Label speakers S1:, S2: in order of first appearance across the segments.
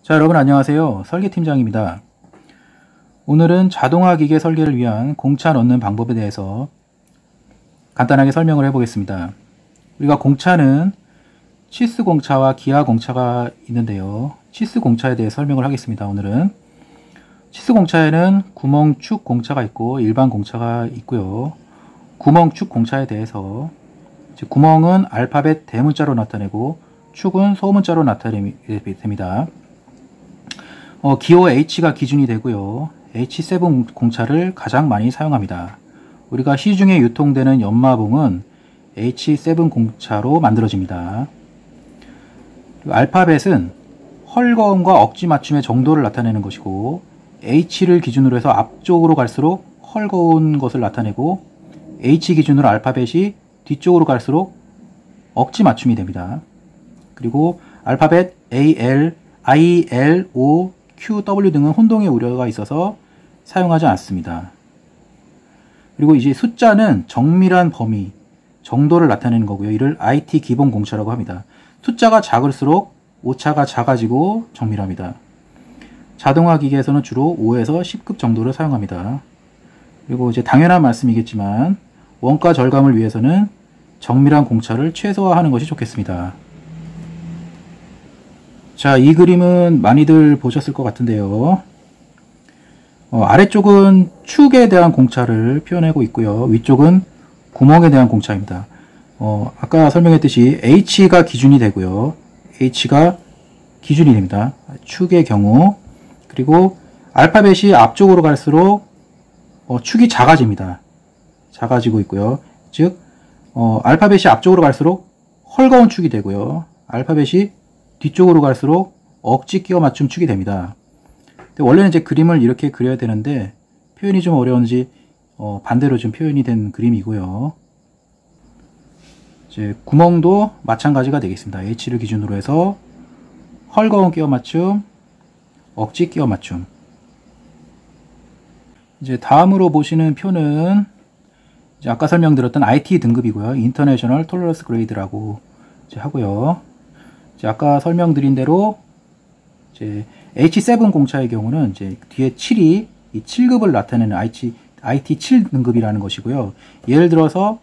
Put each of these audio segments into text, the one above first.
S1: 자, 여러분 안녕하세요. 설계팀장입니다. 오늘은 자동화 기계 설계를 위한 공차 넣는 방법에 대해서 간단하게 설명을 해보겠습니다. 우리가 공차는 치스 공차와 기하 공차가 있는데요. 치스 공차에 대해 설명을 하겠습니다. 오늘은 치스 공차에는 구멍 축 공차가 있고 일반 공차가 있고요. 구멍 축 공차에 대해서 구멍은 알파벳 대문자로 나타내고 축은 소문자로 나타냅니다. 기호 H가 기준이 되고요. H7 공차를 가장 많이 사용합니다. 우리가 시중에 유통되는 연마봉은 H7 공차로 만들어집니다. 알파벳은 헐거움과 억지 맞춤의 정도를 나타내는 것이고, H를 기준으로 해서 앞쪽으로 갈수록 헐거운 것을 나타내고, H 기준으로 알파벳이 뒤쪽으로 갈수록 억지 맞춤이 됩니다. 그리고 알파벳 AL, IL, O, Q, W 등은 혼동의 우려가 있어서 사용하지 않습니다. 그리고 이제 숫자는 정밀한 범위, 정도를 나타내는 거고요. 이를 IT 기본 공차라고 합니다. 숫자가 작을수록 오차가 작아지고 정밀합니다. 자동화 기계에서는 주로 5에서 10급 정도를 사용합니다. 그리고 이제 당연한 말씀이겠지만 원가 절감을 위해서는 정밀한 공차를 최소화하는 것이 좋겠습니다. 자, 이 그림은 많이들 보셨을 것 같은데요. 아래쪽은 축에 대한 공차를 표현하고 있고요. 위쪽은 구멍에 대한 공차입니다. 아까 설명했듯이 H가 기준이 되고요. H가 기준이 됩니다. 축의 경우. 그리고 알파벳이 앞쪽으로 갈수록 축이 작아집니다. 작아지고 있고요. 즉 알파벳이 앞쪽으로 갈수록 헐거운 축이 되고요. 알파벳이 뒤쪽으로 갈수록 억지 끼워 맞춤 축이 됩니다. 근데 원래는 이제 그림을 이렇게 그려야 되는데 표현이 좀 어려운지 반대로 좀 표현이 된 그림이고요. 이제 구멍도 마찬가지가 되겠습니다. H를 기준으로 해서 헐거운 끼워 맞춤, 억지 끼워 맞춤. 이제 다음으로 보시는 표는 이제 아까 설명드렸던 IT 등급이고요. International Tolerance Grade라고 이제 하고요. 이제 아까 설명드린 대로 이제 H7 공차의 경우는 이제 뒤에 7이 이 7급을 나타내는 IT 7 등급이라는 것이고요. 예를 들어서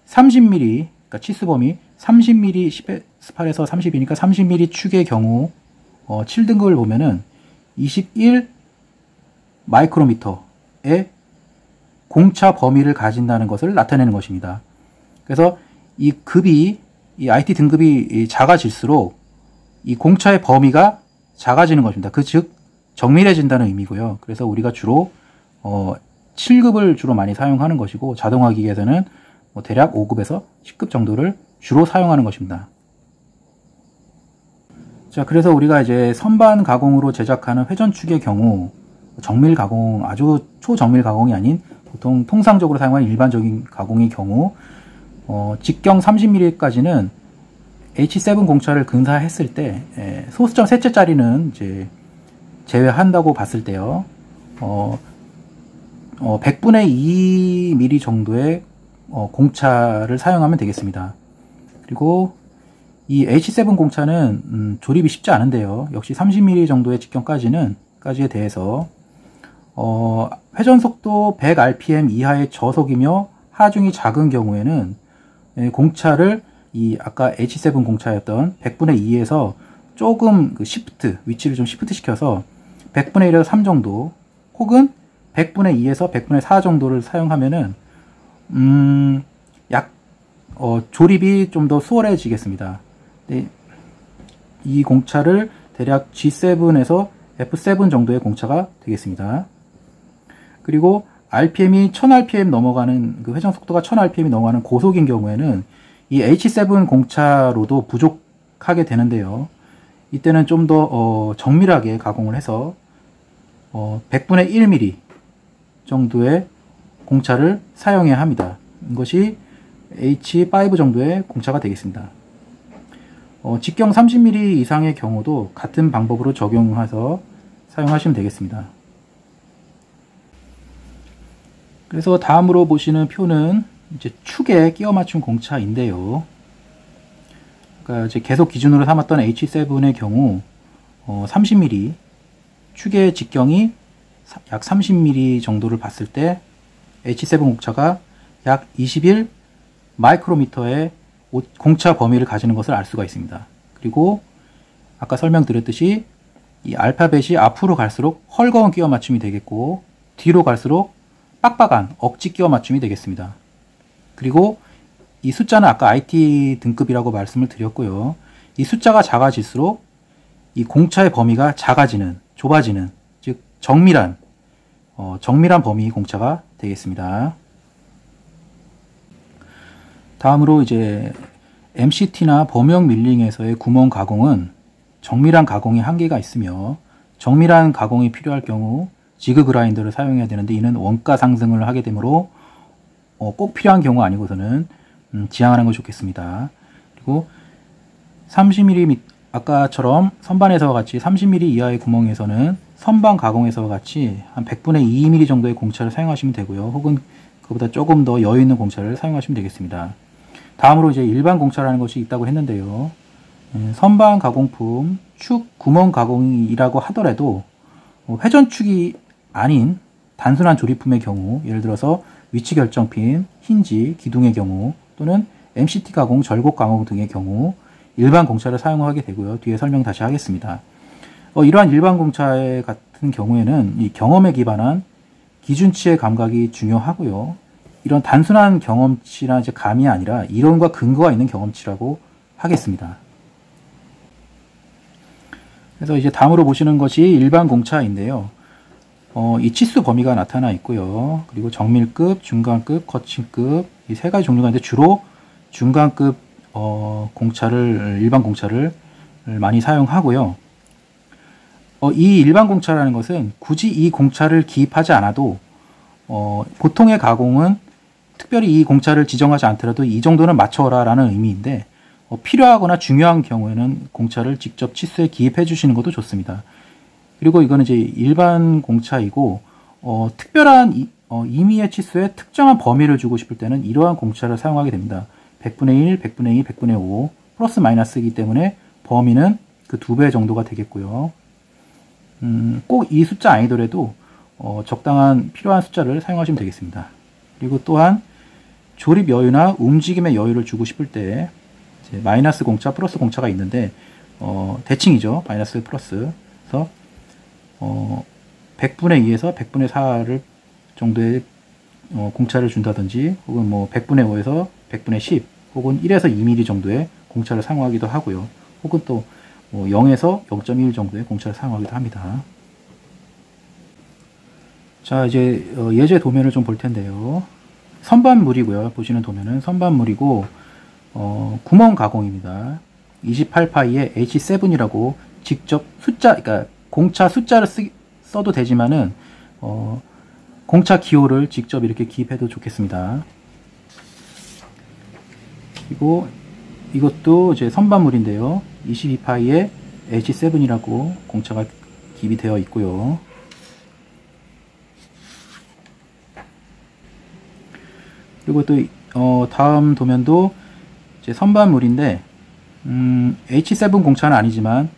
S1: 30mm, 그러니까 치수 범위 30mm 18에서 30이니까 30mm 축의 경우 7등급을 보면은 21 마이크로미터의 공차 범위를 가진다는 것을 나타내는 것입니다. 그래서 이 급이 이 IT 등급이 작아질수록 이 공차의 범위가 작아지는 것입니다. 즉 정밀해진다는 의미고요. 그래서 우리가 주로 7급을 주로 많이 사용하는 것이고, 자동화 기계에서는 대략 5급에서 10급 정도를 주로 사용하는 것입니다. 자, 그래서 우리가 이제 선반 가공으로 제작하는 회전축의 경우 정밀 가공, 아주 초정밀 가공이 아닌 보통 통상적으로 사용하는 일반적인 가공의 경우 직경 30mm까지는 H7 공차를 근사했을 때 소수점 셋째짜리는 이제 제외한다고 봤을 때요. 100분의 2mm 정도의 공차를 사용하면 되겠습니다. 그리고 이 H7 공차는 조립이 쉽지 않은데요. 역시 30mm 정도의 직경까지에 대해서 회전 속도 100rpm 이하의 저속이며 하중이 작은 경우에는 공차를 이 아까 H7 공차였던 100분의 2에서 조금 위치를 좀 시프트 시켜서 100분의 1에서 3 정도, 혹은 100분의 2에서 100분의 4 정도를 사용하면은 조립이 좀 더 수월해지겠습니다. 이 공차를 대략 G7에서 F7 정도의 공차가 되겠습니다. 그리고 RPM이 1000rpm 넘어가는, 그 회전 속도가 1000rpm이 넘어가는 고속인 경우에는 이 H7 공차로도 부족하게 되는데요. 이때는 좀 더 정밀하게 가공을 해서 100분의 1mm 정도의 공차를 사용해야 합니다. 이것이 H5 정도의 공차가 되겠습니다. 직경 30mm 이상의 경우도 같은 방법으로 적용해서 사용하시면 되겠습니다. 그래서 다음으로 보시는 표는 이제 축에 끼워 맞춘 공차인데요. 그러니까 이제 계속 기준으로 삼았던 H7의 경우 30mm, 축의 직경이 약 30mm 정도를 봤을 때 H7 공차가 약 21 마이크로미터의 공차 범위를 가지는 것을 알 수가 있습니다. 그리고 아까 설명드렸듯이 이 알파벳이 앞으로 갈수록 헐거운 끼워 맞춤이 되겠고, 뒤로 갈수록 빡빡한 억지 끼워 맞춤이 되겠습니다. 그리고 이 숫자는 아까 IT 등급이라고 말씀을 드렸고요. 이 숫자가 작아질수록 이 공차의 범위가 작아지는, 좁아지는, 즉 정밀한 범위 공차가 되겠습니다. 다음으로 이제 MCT나 범용 밀링에서의 구멍 가공은 정밀한 가공에 한계가 있으며, 정밀한 가공이 필요할 경우 지그 그라인더를 사용해야 되는데, 이는 원가 상승을 하게 되므로 꼭 필요한 경우 아니고서는 지양하는 것이 좋겠습니다. 그리고 30mm, 아까처럼 선반에서와 같이 30mm 이하의 구멍에서는 선반 가공에서와 같이 한 100분의 2mm 정도의 공차를 사용하시면 되고요. 혹은 그보다 조금 더 여유 있는 공차를 사용하시면 되겠습니다. 다음으로 이제 일반 공차라는 것이 있다고 했는데요. 선반 가공품, 축, 구멍 가공이라고 하더라도 회전축이 아닌 단순한 조립품의 경우, 예를 들어서 위치 결정핀, 힌지, 기둥의 경우, 또는 MCT 가공, 절곡 가공 등의 경우 일반 공차를 사용하게 되고요. 뒤에 설명 다시 하겠습니다. 이러한 일반 공차 같은 경우에는 이 경험에 기반한 기준치의 감각이 중요하고요. 이런 단순한 경험치나 이제 감이 아니라 이론과 근거가 있는 경험치라고 하겠습니다. 그래서 이제 다음으로 보시는 것이 일반 공차인데요. 이 치수 범위가 나타나 있고요. 그리고 정밀급, 중간급, 거친급 이 세 가지 종류가 있는데 주로 중간급 일반 공차를 많이 사용하고요. 이 일반 공차라는 것은 굳이 이 공차를 기입하지 않아도 보통의 가공은 특별히 이 공차를 지정하지 않더라도 이 정도는 맞춰라 라는 의미인데, 필요하거나 중요한 경우에는 공차를 직접 치수에 기입해 주시는 것도 좋습니다. 그리고 이거는 이제 일반 공차이고, 특별한 임의의 치수에 특정한 범위를 주고 싶을 때는 이러한 공차를 사용하게 됩니다. 100분의 1, 100분의 2, 100분의 5 플러스 마이너스이기 때문에 범위는 그 2배 정도가 되겠고요. 꼭 이 숫자 아니더라도 적당한 필요한 숫자를 사용하시면 되겠습니다. 그리고 또한 조립 여유나 움직임의 여유를 주고 싶을 때 이제 마이너스 공차, 플러스 공차가 있는데 대칭이죠. 마이너스 플러스. 그래서 100분의 2에서 100분의 4를 정도의 공차를 준다든지, 혹은 뭐 100분의 5에서 100분의 10 혹은 1에서 2mm 정도의 공차를 사용하기도 하고요. 혹은 또 0에서 0.1 정도의 공차를 사용하기도 합니다. 자, 이제 예제 도면을 좀 볼 텐데요. 선반물이고요. 보시는 도면은 선반물이고 구멍 가공입니다. 28파이의 H7이라고 직접 숫자, 그러니까 공차 숫자를 써도 되지만은 공차 기호를 직접 이렇게 기입해도 좋겠습니다. 그리고 이것도 이제 선반물인데요. 22파이의 H7이라고 공차가 기입이 되어 있고요. 그리고 또 다음 도면도 이제 선반물인데 H7 공차는 아니지만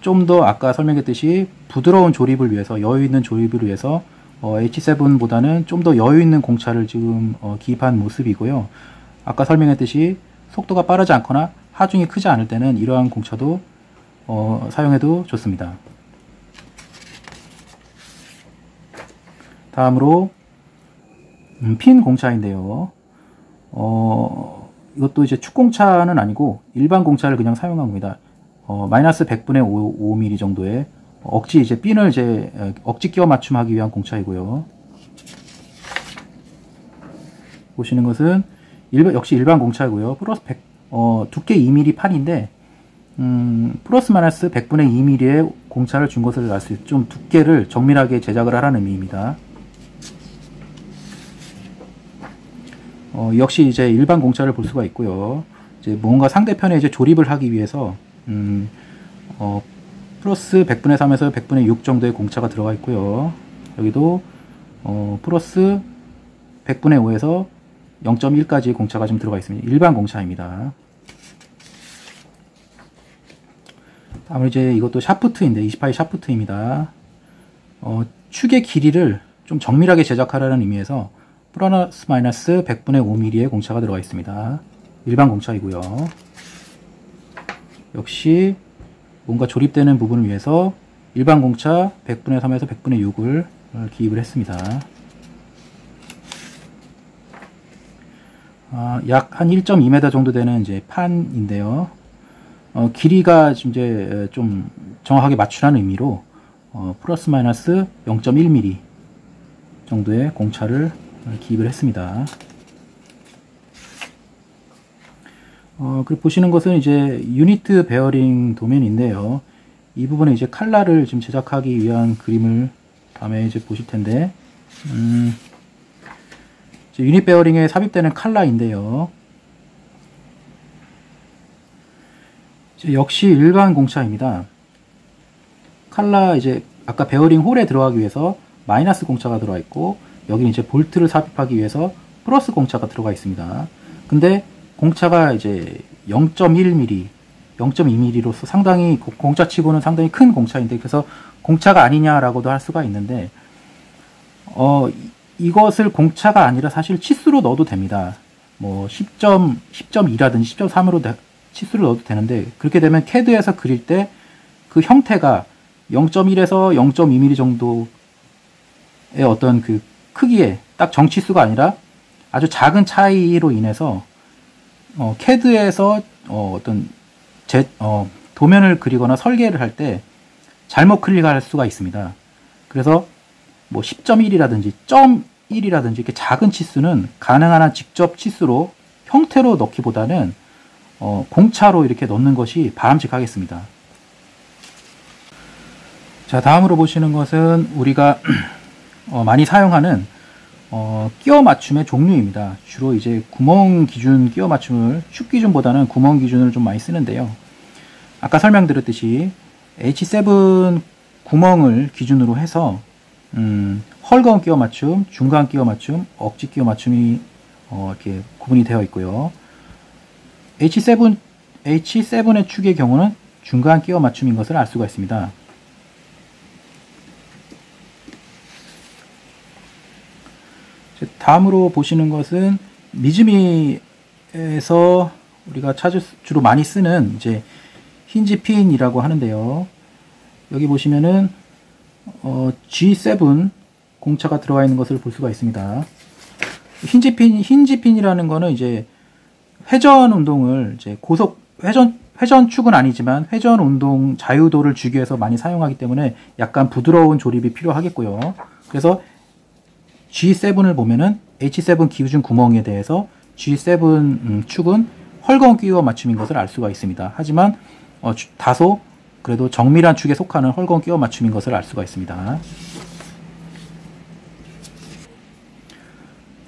S1: 좀 더 아까 설명했듯이 부드러운 조립을 위해서, 여유 있는 조립을 위해서 H7보다는 좀 더 여유 있는 공차를 지금 기입한 모습이고요. 아까 설명했듯이 속도가 빠르지 않거나 하중이 크지 않을 때는 이러한 공차도 사용해도 좋습니다. 다음으로 핀 공차인데요. 이것도 이제 축공차는 아니고 일반 공차를 그냥 사용한 겁니다. 마이너스 100분의 5mm 정도의 이제 핀을 이제 억지 끼워 맞춤하기 위한 공차이고요. 보시는 것은 역시 일반 공차이고요. 플러스 100, 두께 2mm 판인데 플러스 마이너스 100분의 2mm의 공차를 준 것을 알 수 있어요. 좀 두께를 정밀하게 제작을 하라는 의미입니다. 역시 이제 일반 공차를 볼 수가 있고요. 이제 뭔가 상대편에 이제 조립을 하기 위해서 플러스 100분의 3에서 100분의 6 정도의 공차가 들어가 있고요. 여기도 플러스 100분의 5에서 0.1까지 공차가 좀 들어가 있습니다. 일반 공차입니다. 다음은 이제 이것도 샤프트인데 28 샤프트입니다. 축의 길이를 좀 정밀하게 제작하라는 의미에서 플러스 마이너스 100분의 5mm의 공차가 들어가 있습니다. 일반 공차이고요. 역시 뭔가 조립되는 부분을 위해서 일반 공차 100분의 3에서 100분의 6을 기입을 했습니다. 약 한 1.2m 정도 되는 이제 판인데요. 길이가 이제 좀 정확하게 맞추라는 의미로 플러스 마이너스 0.1mm 정도의 공차를 기입을 했습니다. 그리고 보시는 것은 이제 유니트 베어링 도면인데요. 이 부분에 이제 칼라를 지금 제작하기 위한 그림을 다음에 이제 보실 텐데, 유닛 베어링에 삽입되는 칼라인데요. 역시 일반 공차입니다. 칼라 이제 아까 베어링 홀에 들어가기 위해서 마이너스 공차가 들어가 있고, 여기는 이제 볼트를 삽입하기 위해서 플러스 공차가 들어가 있습니다. 근데 공차가 이제 0.1mm, 0.2mm로서 상당히 공차치고는 상당히 큰 공차인데, 그래서 공차가 아니냐라고도 할 수가 있는데, 이것을 공차가 아니라 사실 치수로 넣어도 됩니다. 뭐 10.2라든지 10.3으로 치수를 넣어도 되는데, 그렇게 되면 CAD에서 그릴 때 그 형태가 0.1에서 0.2mm 정도의 어떤 그 크기에 딱 정치수가 아니라 아주 작은 차이로 인해서 CAD에서 어떤 도면을 그리거나 설계를 할 때 잘못 클릭할 수가 있습니다. 그래서 뭐 10.1이라든지 0.1이라든지 이렇게 작은 치수는 가능한 한 직접 치수로 형태로 넣기보다는 공차로 이렇게 넣는 것이 바람직하겠습니다. 자, 다음으로 보시는 것은 우리가 많이 사용하는 끼워 맞춤의 종류입니다. 주로 이제 구멍 기준 끼워 맞춤을 축 기준보다는 구멍 기준을 좀 많이 쓰는데요. 아까 설명드렸듯이 H7 구멍을 기준으로 해서 헐거운 끼워 맞춤, 중간 끼워 맞춤, 억지 끼워 맞춤이 이렇게 구분이 되어 있고요. H7의 축의 경우는 중간 끼워 맞춤인 것을 알 수가 있습니다. 다음으로 보시는 것은 미즈미에서 우리가 주로 많이 쓰는 이제 힌지핀이라고 하는데요. 여기 보시면은 G7 공차가 들어가 있는 것을 볼 수가 있습니다. 힌지핀이라는 거는 이제 회전 운동을 이제 회전 축은 아니지만 회전 운동 자유도를 주기 위해서 많이 사용하기 때문에 약간 부드러운 조립이 필요하겠고요. 그래서 G7을 보면은 H7 기준 구멍에 대해서 G7 축은 헐거운 끼워 맞춤인 것을 알 수가 있습니다. 하지만 다소 그래도 정밀한 축에 속하는 헐거운 끼워 맞춤인 것을 알 수가 있습니다.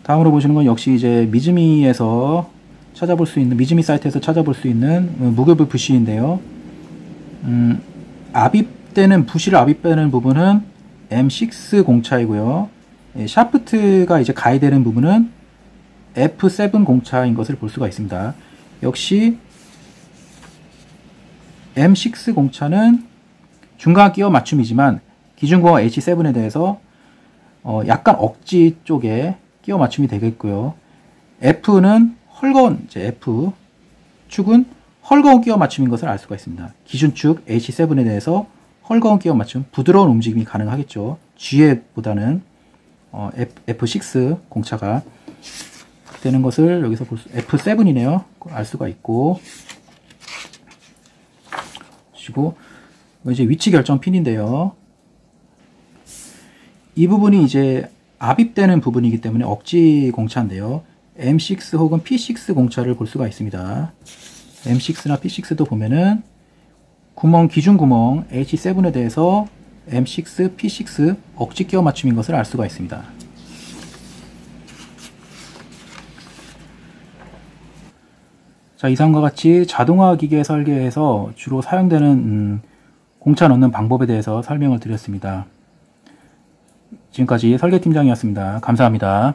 S1: 다음으로 보시는 건 역시 이제 미즈미에서 찾아볼 수 있는, 미즈미 사이트에서 찾아볼 수 있는 무게부 부시인데요. 부시를 압입되는 부분은 M6 공차이고요. 샤프트가 이제 가해되는 부분은 F7 공차인 것을 볼 수가 있습니다. 역시 M6 공차는 중간 끼워 맞춤이지만 기준구멍 H7에 대해서 약간 억지 쪽에 끼워 맞춤이 되겠고요. F는 F 축은 헐거운 끼워 맞춤인 것을 알 수가 있습니다. 기준축 H7에 대해서 헐거운 끼워 맞춤, 부드러운 움직임이 가능하겠죠. G보다는 F6 공차가 되는 것을 여기서 F7이네요. 알 수가 있고, 그리고 이제 위치 결정 핀인데요. 이 부분이 이제 압입되는 부분이기 때문에 억지 공차인데요. M6 혹은 P6 공차를 볼 수가 있습니다. M6나 P6도 보면은 기준 구멍 H7에 대해서 M6, P6 억지 끼워 맞춤인 것을 알 수가 있습니다. 자, 이상과 같이 자동화 기계 설계에서 주로 사용되는 공차 넣는 방법에 대해서 설명을 드렸습니다. 지금까지 설계팀장이었습니다. 감사합니다.